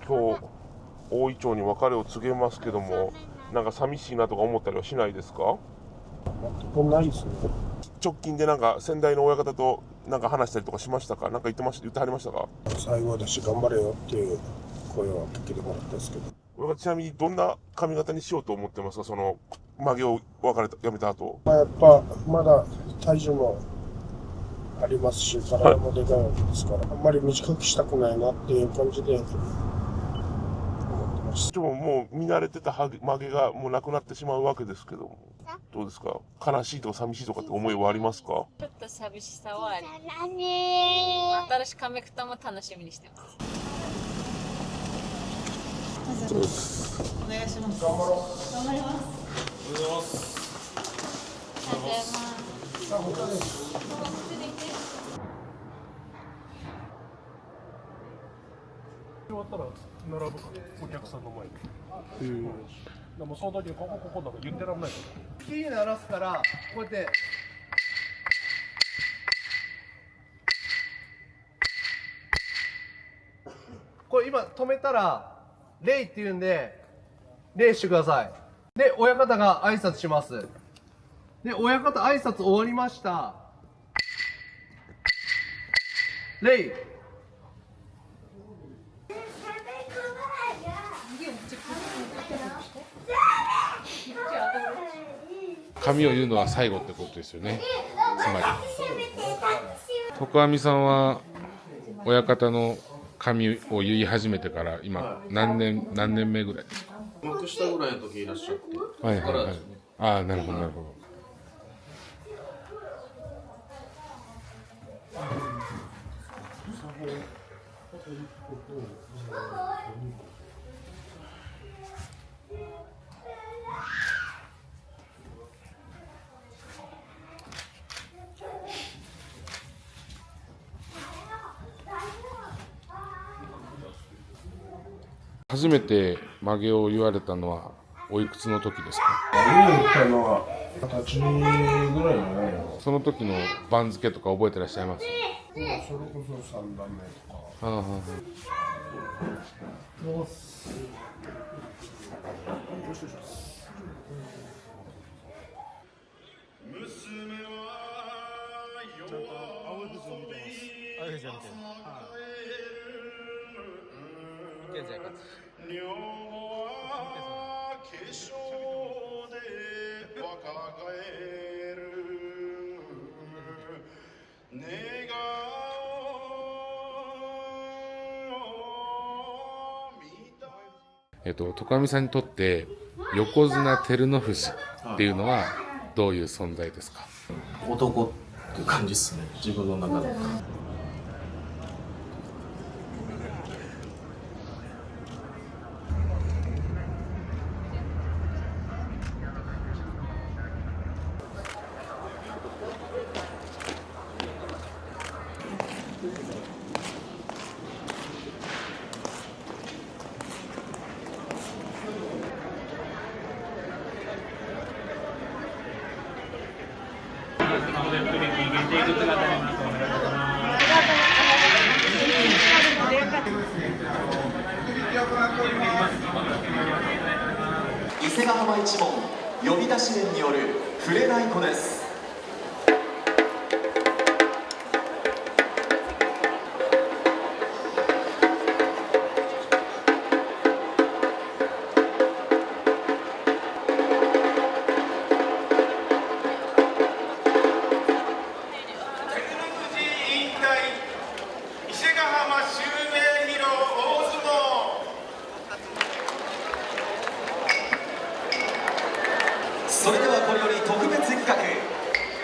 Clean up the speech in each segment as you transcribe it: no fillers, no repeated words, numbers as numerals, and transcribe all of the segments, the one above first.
今日大井町に別れを告げますけども、なんか寂しいなとか思ったりはしないですか？全くないですね。直近でなんか先代の親方となんか話したりとかしましたか？なんか言ってはりましたか？最後だし頑張れよっていう声はかけてもらったんですけど。親方ちなみにどんな髪型にしようと思ってますか？その曲げをやめた後。やっぱまだ体重もありますし、体もでかいわけですから、あんまり短くしたくないなっていう感じで思ってました。でももう見慣れてた曲げがもうなくなってしまうわけですけども、どうですか？悲しいとか寂しいとかって思いはありますか？ちょっと寂しさはあります。新しいカメクタも楽しみにしてます。そうです。お願いします。頑張ろう。頑張ります。ありがとうございます。さあ、本当です。終わったら並ぶからお客さんの前で。でもその時にここだから言ってらんないから。キー鳴らすからこうやってこれ今止めたら礼って言うんで礼してください。で親方が挨拶します。で親方挨拶終わりました。礼。髪を言うのは最後ってことですよね。つまり徳網さんは親方の髪を結い始めてから今何年目ぐらいですか？幕下ぐらいの時いらっしゃって、はいはいはい。ああ、なるほどなるほど。初めて曲げを言われたのはおいくつの時ですか？言ったのは20歳ぐらいじゃないの。その時の番付とか覚えてらっしゃいます？それこそ3段目とか。はあはあは徳網さんにとって横綱照ノ富士っていうのはどういう存在ですか？男っていう感じですね、自分の中で。伊勢ヶ浜一門呼び出し連による触れない子です。それではこれより特別企画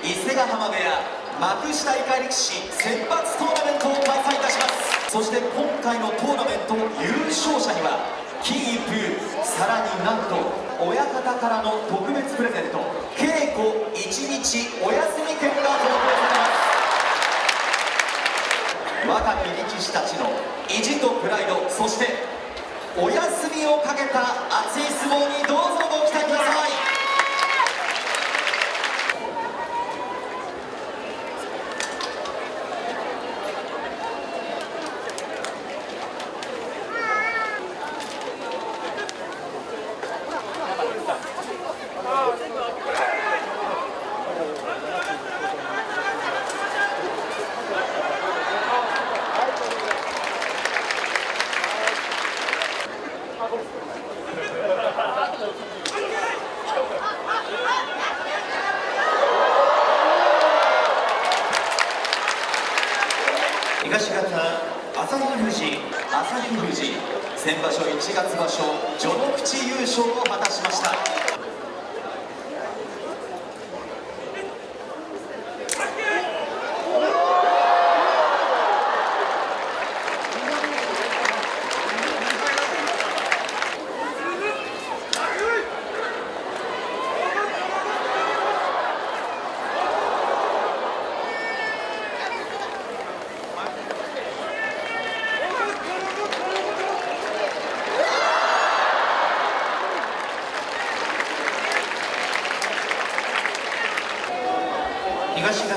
伊勢ヶ浜部屋幕下以下力士選抜トーナメントを開催いたします。そして今回のトーナメント優勝者には金一封、さらになんと親方からの特別プレゼント稽古1日お休み券が贈呈されます。若き力士たちの意地とプライド、そしてお休みをかけた熱い相撲にどうぞご期待ください。東方朝日富士先場所1月場所序ノ口優勝を果たしました。東方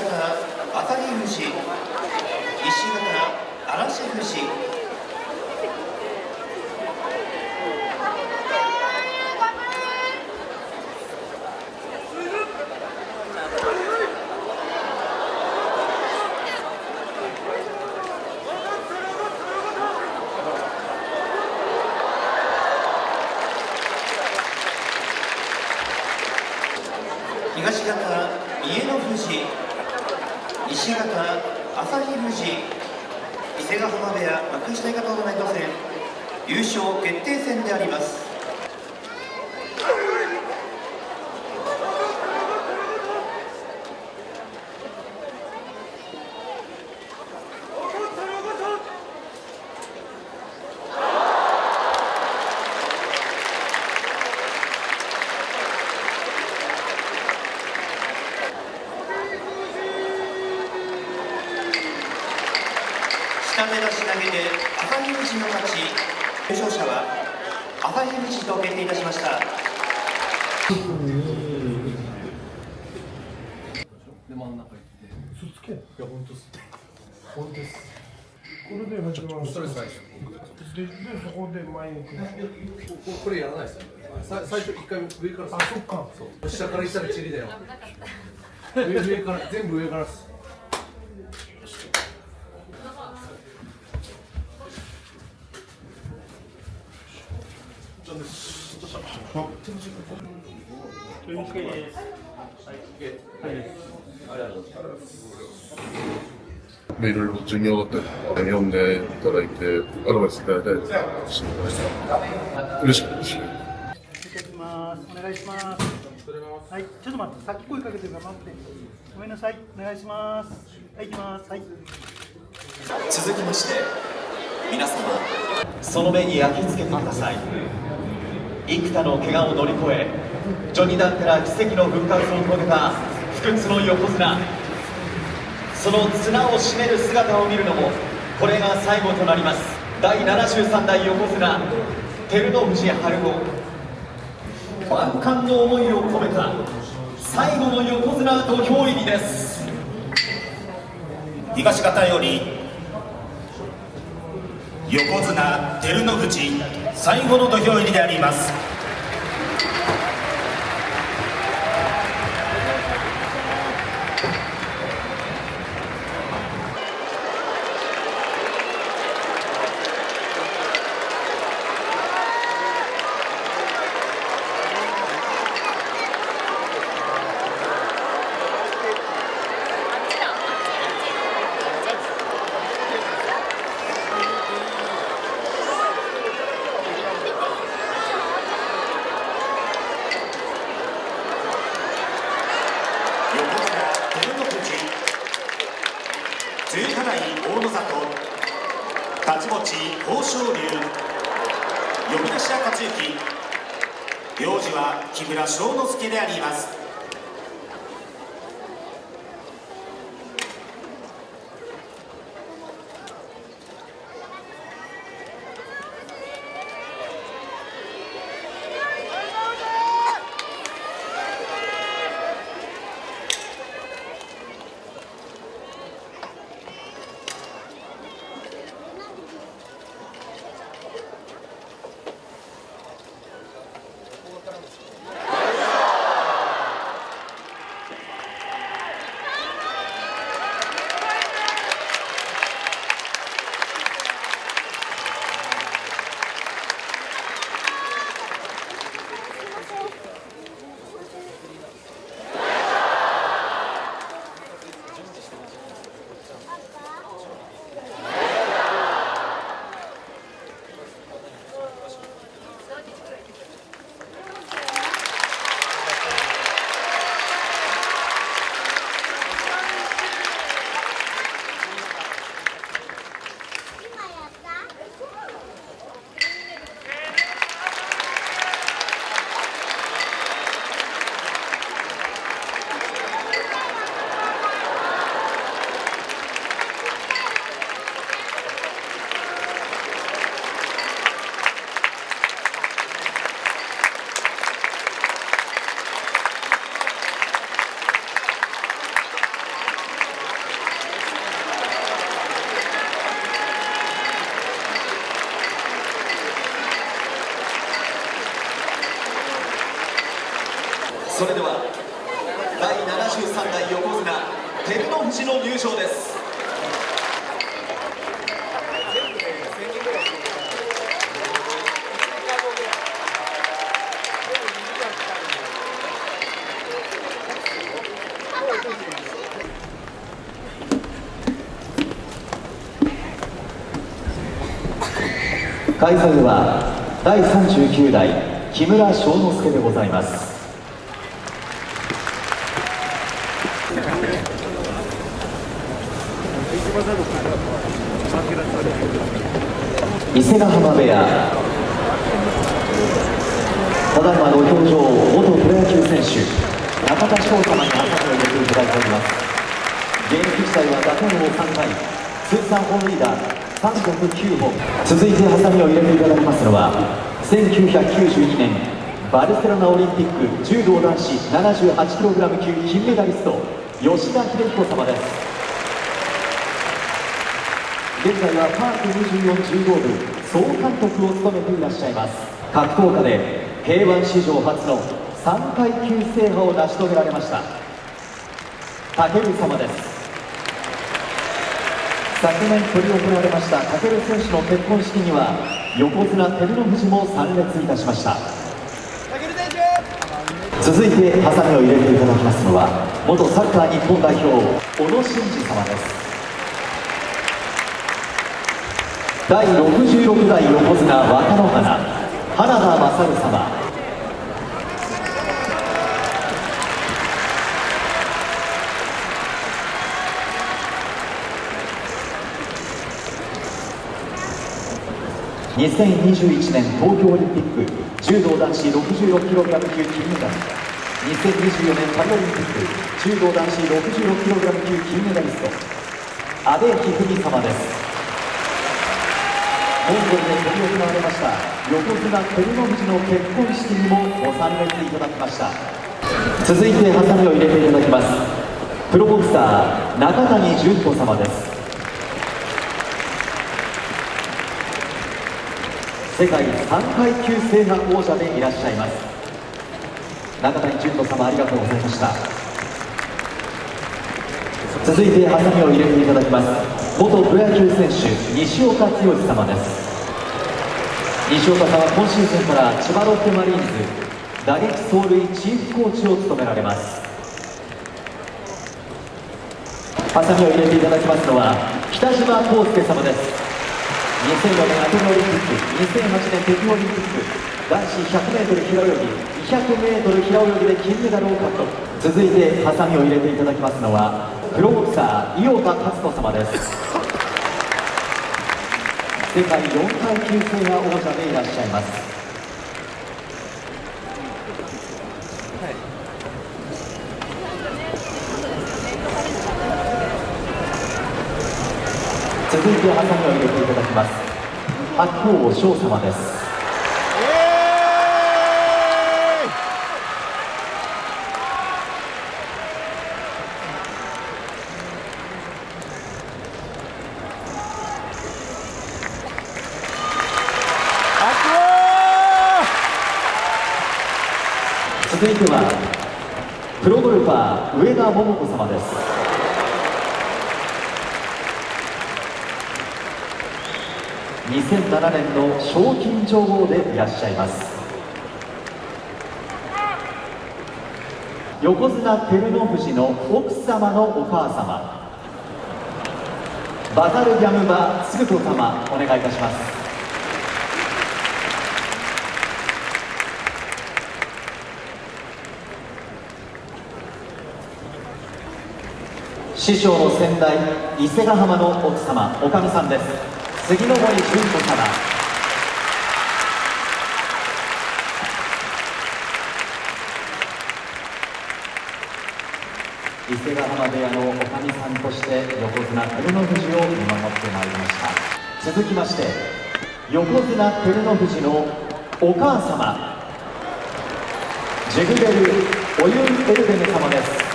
朝日富士、西方嵐富士。東方家野富士、西方朝日富士、伊勢ヶ浜部屋幕下以下トーナメント戦優勝決定戦であります。下手出し投げで朝日富士の勝ち、優勝者は朝日富士と決定いたしました。で真ん中行ってすっつけ。いいや本当っす本当です。これで始まる。ストレスないですよでそこで前に行く。これやらないですよ最初1回上からあ、そっか。そう下から行ったらチリだよ危なかった。上から全部上からっすいろいろ授業だったりとか読んでいただいてアドバイスいただいたりとかしてもらい嬉しかったです。お願いします。はい、ちょっと待って、さっき声かけてるから待って。ごめんなさい、お願いします。はい、行きます。はい。続きまして皆様その目に焼き付けてください。幾多の怪我を乗り越え序二段から奇跡の復活を遂げた不屈の横綱、その綱を締める姿を見るのもこれが最後となります。第73代横綱照ノ富士春子、万感の思いを込めた最後の横綱土俵入りです。東方より横綱照ノ富士最後の土俵入りであります。17代大野里太刀持ち豊昇龍、呼出し克行、行司は木村庄之助であります。それでは第73代横綱照ノ富士の入場です。開催は第39代木村庄之助でございます。伊勢ヶ浜部屋、ただいま土俵上元プロ野球選手中田翔様に朝を入れていただいております。現役時代は打点王3回、通算本塁打309本。続いてハサミを入れていただきますのは1992年バルセロナオリンピック柔道男子 78kg 級金メダリスト吉田秀彦様です。現在はパーク24柔道部総監督を務めていらっしゃいます。格闘家で K1 史上初の3階級制覇を成し遂げられました武尊様です。昨年執り行われました武尊選手の結婚式には横綱照ノ富士も参列いたしました。続いてハサミを入れていただきますのは元サッカー日本代表小野伸二様です。第66代横綱若乃花花田勝様、2021年東京オリンピック柔道男子 66kg 級金メダル、2024年パリオリンピック柔道男子 66kg 級金メダリスト阿部一二三様です。モンゴルで執り行われました横綱照ノ富士の結婚式にもご参列いただきました。続いてハサミを入れていただきますプロボクサー中谷純子様です。世界3階級制覇王者でいらっしゃいます。中谷純子様、ありがとうございました。続いてハサミを入れていただきます元プロ野球選手西岡剛様です。西岡さんは今シーズンから千葉ロッテマリーンズ打撃走塁チーフコーチを務められます。ハサミを入れていただきますのは北島康介様です。2004年アテネオリンピック、2008年北京オリンピック男子 100m 平泳ぎ 200m 平泳ぎで金メダルを獲得。続いてハサミを入れていただきますのはプロボクサー井岡勝人様です。世界4階級制覇王者でいらっしゃいます。続いてハサミを入れていただきます白鵬翔様です。続いてはプロゴルファー上田桃子様です。2007年の賞金女王でいらっしゃいます。横綱照ノ富士の奥様のお母様バタルギャムバつぐ子様、お願いいたします。師匠の先代伊勢ヶ浜の奥様おかみさんです。杉の森純子様、伊勢ヶ浜部屋のおかみさんとして横綱照ノ富士を見守ってまいりました。続きまして横綱照ノ富士のお母様ジェグベル・オユン・エルデム様です。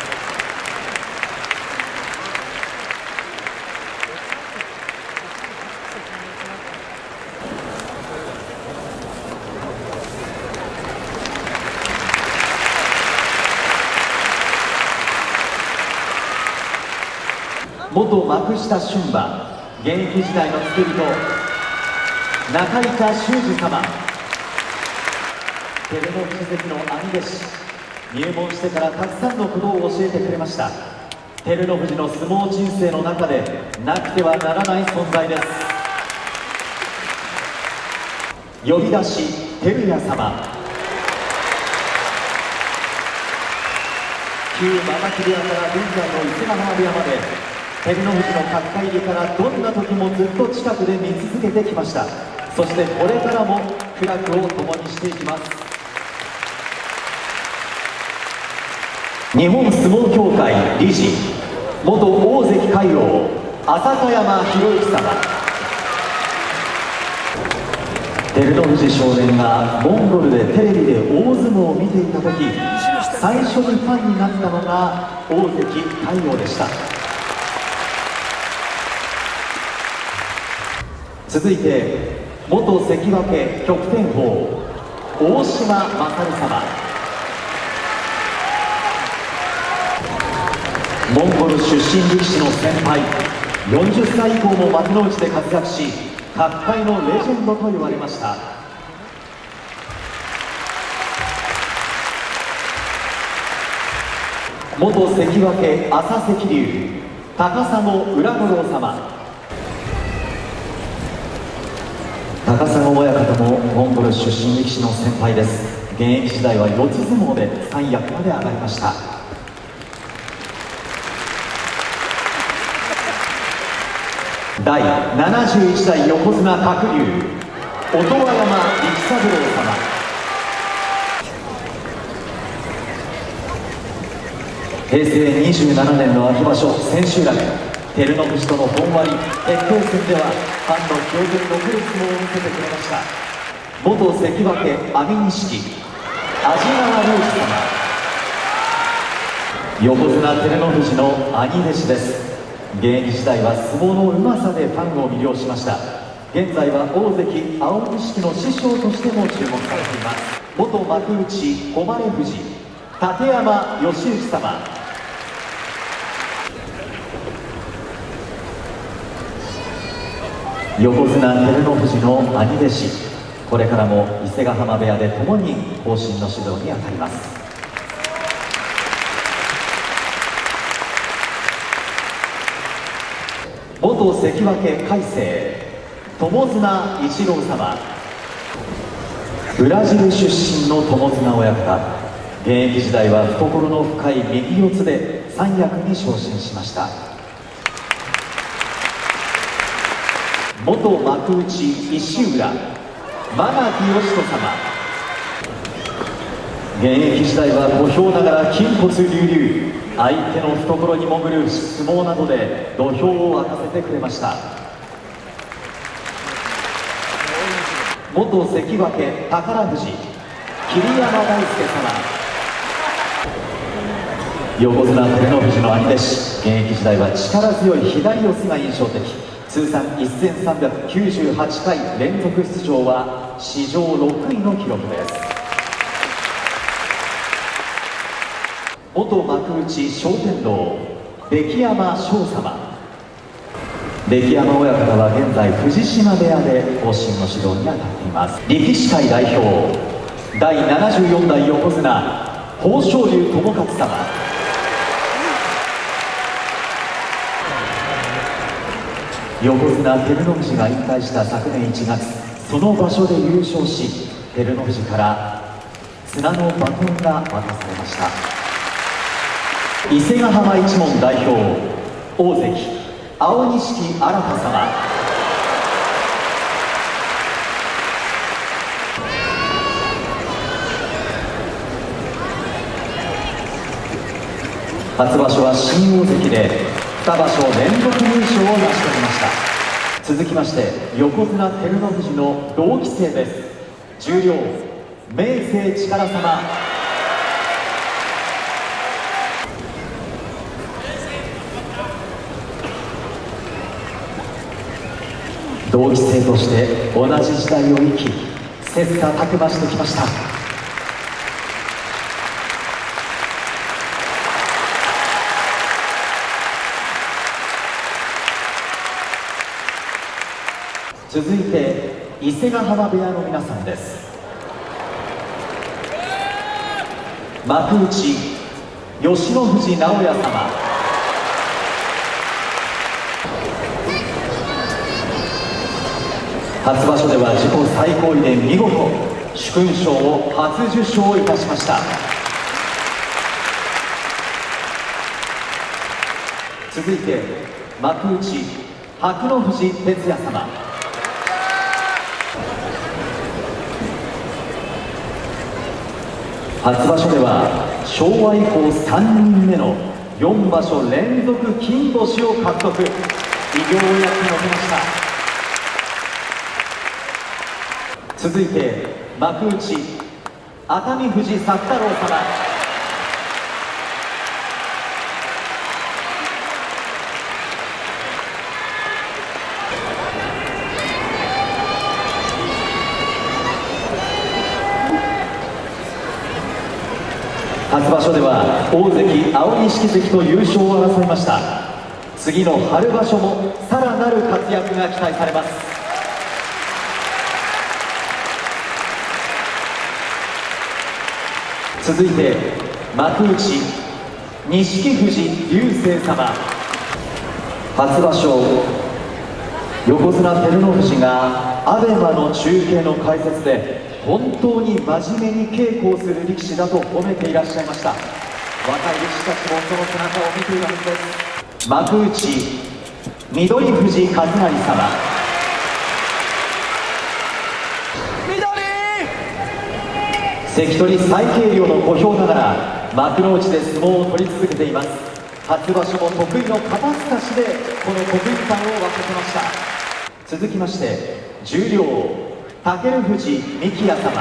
元幕下俊馬現役時代の付け人中板修二様、照ノ富士関の兄弟子、入門してからたくさんのことを教えてくれました。照ノ富士の相撲人生の中でなくてはならない存在です。呼び出し照屋様、旧間垣部屋から現在の伊勢ヶ濱部屋まで、照ノ富士の角界入りからどんな時もずっと近くで見続けてきました。そしてこれからも苦楽を共にしていきます。日本相撲協会理事、元大関魁王浅香山博之様、照ノ富士少年がモンゴルでテレビで大相撲を見ていた時、最初にファンになったのが大関魁王でした。続いて元関脇旭天鵬大島勝様、モンゴル出身力士の先輩、40歳以降も幕内で活躍し、角界のレジェンドと言われました。元関脇朝赤龍高砂浦五郎様、高砂親方もモンゴル出身力士の先輩です。現役時代は四つ相撲で三役まで上がりました。第71代横綱鶴竜音羽山力三郎様、平成27年の秋場所千秋楽、照ノ富士との本割決定戦ではファンの記憶に残る相撲を見せてくれました。元関脇阿炎錦安治川隆二様、横綱照ノ富士の兄弟子です。現役時代は相撲のうまさでファンを魅了しました。現在は大関青錦の師匠としても注目されています。元幕内誉富士立山義行様、横綱照ノ富士の兄弟子、これからも伊勢ヶ濱部屋で共に後進の指導にあたります。元関脇魁聖友綱一郎様、ブラジル出身の友綱親方、現役時代は懐の深い右四つで三役に昇進しました。元幕内石浦間垣義人様、現役時代は小兵ながら筋骨隆々、相手の懐に潜る相撲などで土俵を沸かせてくれました。元関脇宝富士桐山大輔様、横綱照ノ富士の兄弟子、現役時代は力強い左四つが印象的。通算1398回連続出場は史上6位の記録です。元幕内小天道出来山翔様、出来山親方は現在藤島部屋で後進の指導に当たっています。力士会代表第74代横綱豊昇龍友勝様、横綱照ノ富士が引退した昨年1月、その場所で優勝し、照ノ富士から綱のバトンが渡されました。伊勢ヶ濱一門代表大関青錦新様、初場所は新大関で2場所連続優勝を成し遂げました。続きまして横綱照ノ富士の同期生です。十両明生力様、同期生として同じ時代を生き、切磋琢磨してきました。続いて伊勢ヶ濱部屋の皆さんです。幕内吉野富士直也様、初場所では自己最高位で見事殊勲賞を初受賞いたしました。続いて幕内白野富士哲也様、初場所では昭和以降3人目の4場所連続金星を獲得、偉業をやってのけました。続いて幕内熱海富士作太郎様、初場所では大関青錦関と優勝を争いました。次の春場所もさらなる活躍が期待されます。続いて幕内錦富士竜星様、初場所横綱照ノ富士がアベマの中継の解説で本当に真面目に稽古をする力士だと褒めていらっしゃいました。若い力士たちもその背中を見ているはずです。幕内緑富士和成様、関取最軽量の小兵ながら幕内で相撲を取り続けています。初場所も得意の肩すかしでこの国技館を沸かせました。続きまして十両武富士幹也様、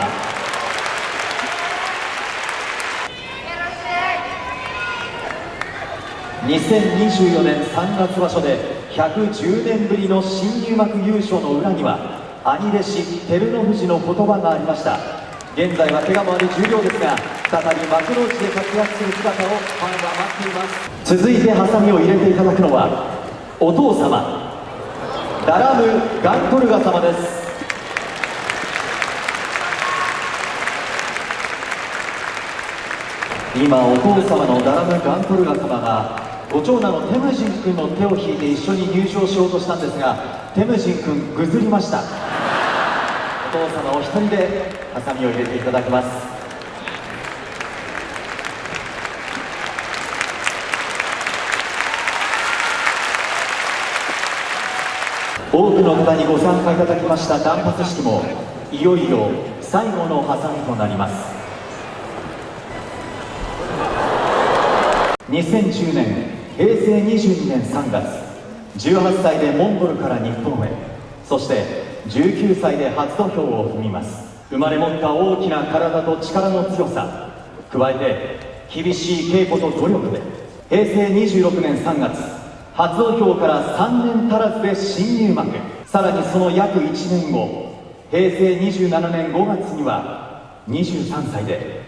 2024年3月場所で110年ぶりの新入幕優勝の裏には兄弟子照ノ富士の言葉がありました。現在は怪我もある十両ですが、再び幕内で活躍する姿をファンは待っています。続いてハサミを入れていただくのはお父様ダラム・ガントルガ様です。今お父様のダラム・ガントルガ様がご長男のテムジン君の手を引いて一緒に入場しようとしたんですが、テムジン君ぐずりました。お父様お一人でハサミを入れていただきます。多くの方にご参加いただきました断髪式もいよいよ最後のハサミとなります。2010年平成22年3月、18歳でモンゴルから日本へ、そして19歳で初土俵を踏みます。生まれ持った大きな体と力の強さ、加えて厳しい稽古と努力で平成26年3月初土俵から3年足らずで新入幕、さらにその約1年後平成27年5月には23歳で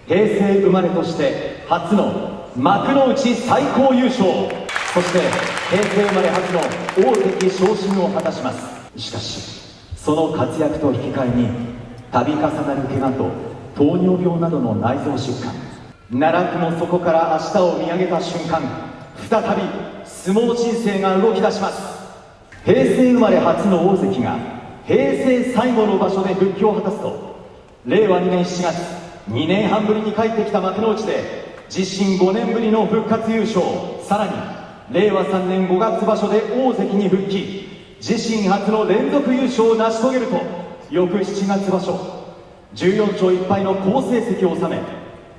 平成生まれとして初の幕内最高優勝、そして平成生まれ初の大関昇進を果たします。しかしその活躍と引き換えに度重なる怪我と糖尿病などの内臓疾患、奈落の底から明日を見上げた瞬間、再び相撲人生が動き出します。平成生まれ初の大関が平成最後の場所で復帰を果たすと、令和2年7月2年半ぶりに帰ってきた幕内で自身5年ぶりの復活優勝、さらに令和3年5月場所で大関に復帰、自身初の連続優勝を成し遂げると、翌7月場所14勝1敗の好成績を収め、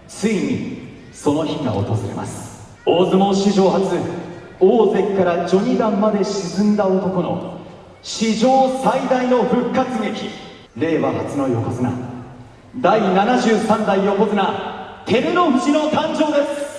ついにその日が訪れます。大相撲史上初、大関から序二段まで沈んだ男の史上最大の復活劇、令和初の横綱、第73代横綱照ノ富士の誕生です。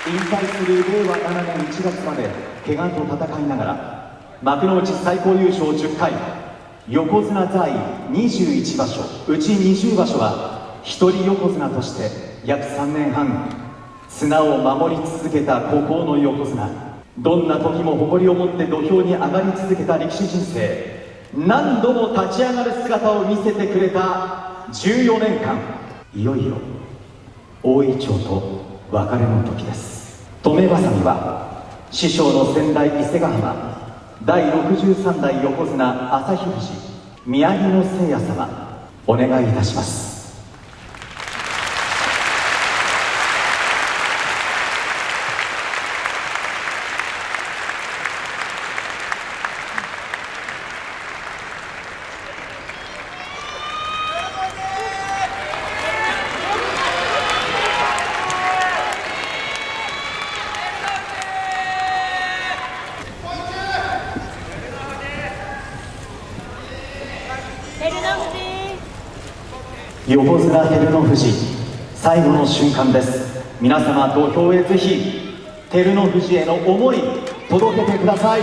引退する令和7年1月まで怪我と戦いながら幕内最高優勝10回、横綱在位21場所、うち20場所は一人横綱として約3年半綱を守り続けた孤高の横綱、どんな時も誇りを持って土俵に上がり続けた力士人生、何度も立ち上がる姿を見せてくれた14年間、いよいよ大いちょうと別れの時です。止めばさみは師匠の先代伊勢ヶ濱第63代横綱旭富士宮城野誠也様、お願いいたします。横綱照ノ富士、最後の瞬間です。皆様土俵へぜひ照ノ富士への思い届けてください。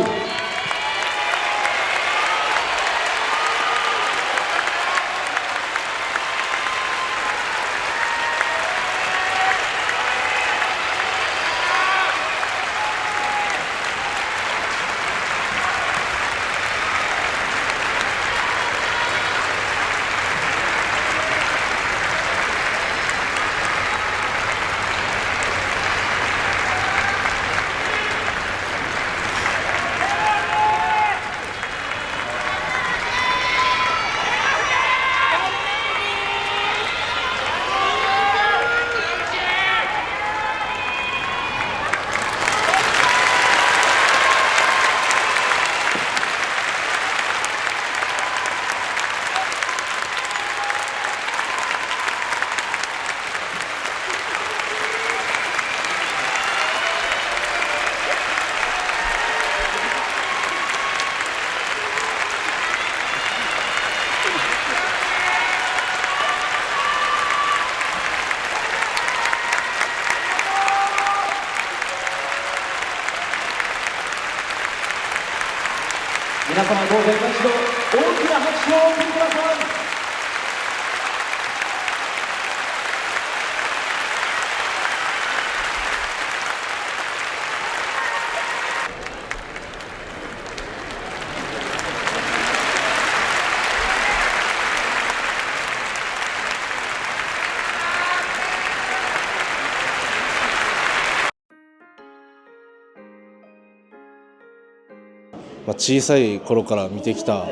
皆様どうぞ今一度大きな拍手をお送りください。小さい頃から見てきた、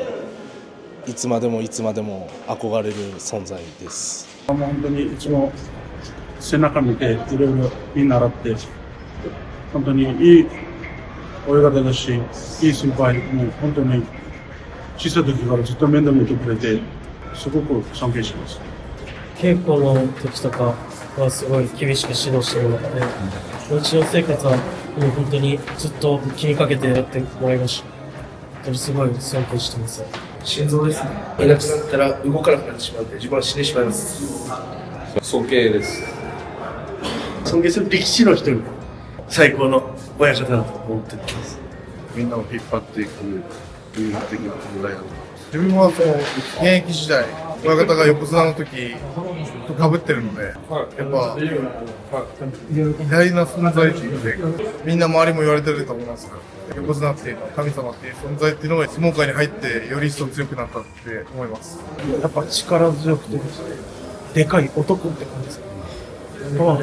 いつまでもいつまでも憧れる存在です。本当にいつも背中見ていろいろ見習って、本当にいい親方だし、いい先輩、もう本当に小さい時からずっと面倒見てくれて、すごく尊敬します。稽古の時とかはすごい厳しく指導してもらって、日常生活はもう本当にずっと気にかけてやってもらいました。すごい尊敬してます。心臓ですね。いなくなったら動かなくなってしまうので、自分は死んでしまいます。尊敬です。尊敬する力士の一人、最高の親方だと思ってます。みんなを引っ張っていく理由的な問題だと。自分はその現役時代、親方が横綱の時と被ってるので、やっぱ偉大な存在っていうで、みんな周りも言われてると思いますが、横綱っていうのは神様っていう存在っていうのが相撲界に入ってより一層強くなったって思います。やっぱ力強くて、でかい男って感じです。本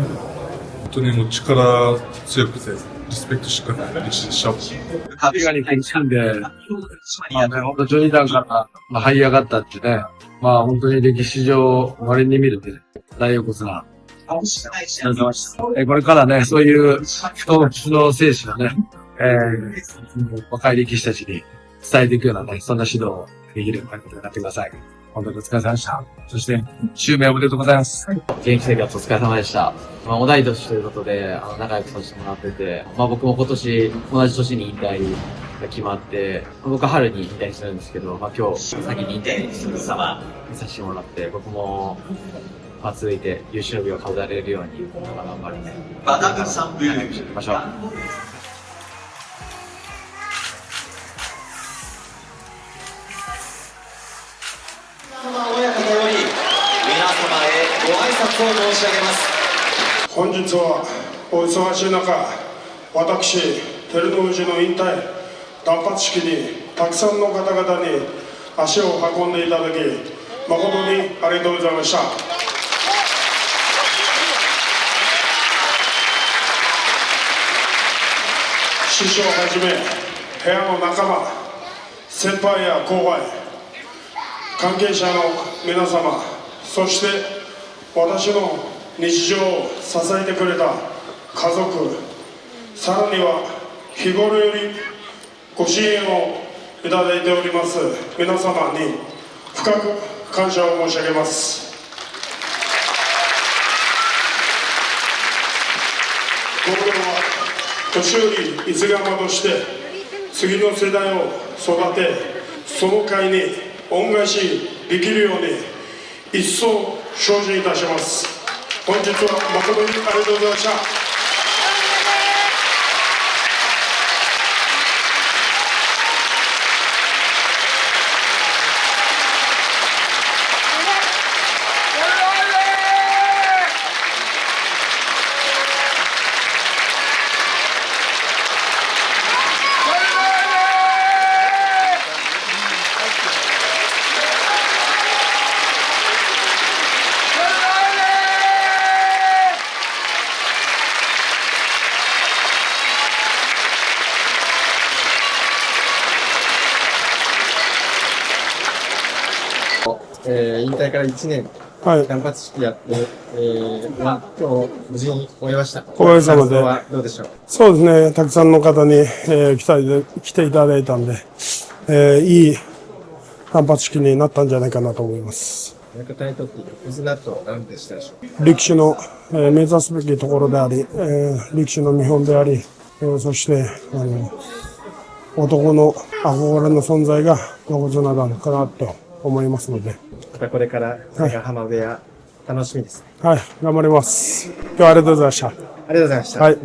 当にもう力強くて、リスペクトしかないし、シャープ。壁がに苦しんで、本当序二段から這い上がったってね、本当に歴史上稀に見るね、大横綱。これからね、そういう不屈の精神をね、若い力士たちに伝えていくようなね、そんな指導をできるようになってください。本当にお疲れ様でした。そして、襲名おめでとうございます。現役生活お疲れ様でした。同い年ということで、仲良くさせてもらってて、僕も今年、同じ年に引退が決まって、僕は春に引退するんですけど、今日、先に引退する様見させてもらって、僕も、続いて優勝日を飾れるように、頑張り、バタグサンブーしていきましょう。親方より皆様へご挨スを申し上げます。本日はお忙しい中、私照ノ富士の引退断髪式にたくさんの方々に足を運んでいただき誠にありがとうございました。師匠をはじめ部屋の仲間、先輩や後輩、関係者の皆様、そして私の日常を支えてくれた家族、さらには日頃よりご支援をいただいております皆様に深く感謝を申し上げます。僕らは年寄り伊勢釜として次の世代を育て、その会に恩返しできるように一層精進いたします。本日は誠にありがとうございました。引退から1年、断髪式やって、今日無事に終えました。おかげさまで。はどうでしょう。そうですね、たくさんの方に、来ていただいたんで、いい断髪式になったんじゃないかなと思います。親方にとって横綱と何でしたでしょうか。力士の、目指すべきところであり、力士の見本であり、そして男の憧れの存在が横綱なのかなと思いますので、またこれから伊勢ヶ浜部屋、楽しみですね。はい、頑張ります。今日はありがとうございました。ありがとうございました。はい。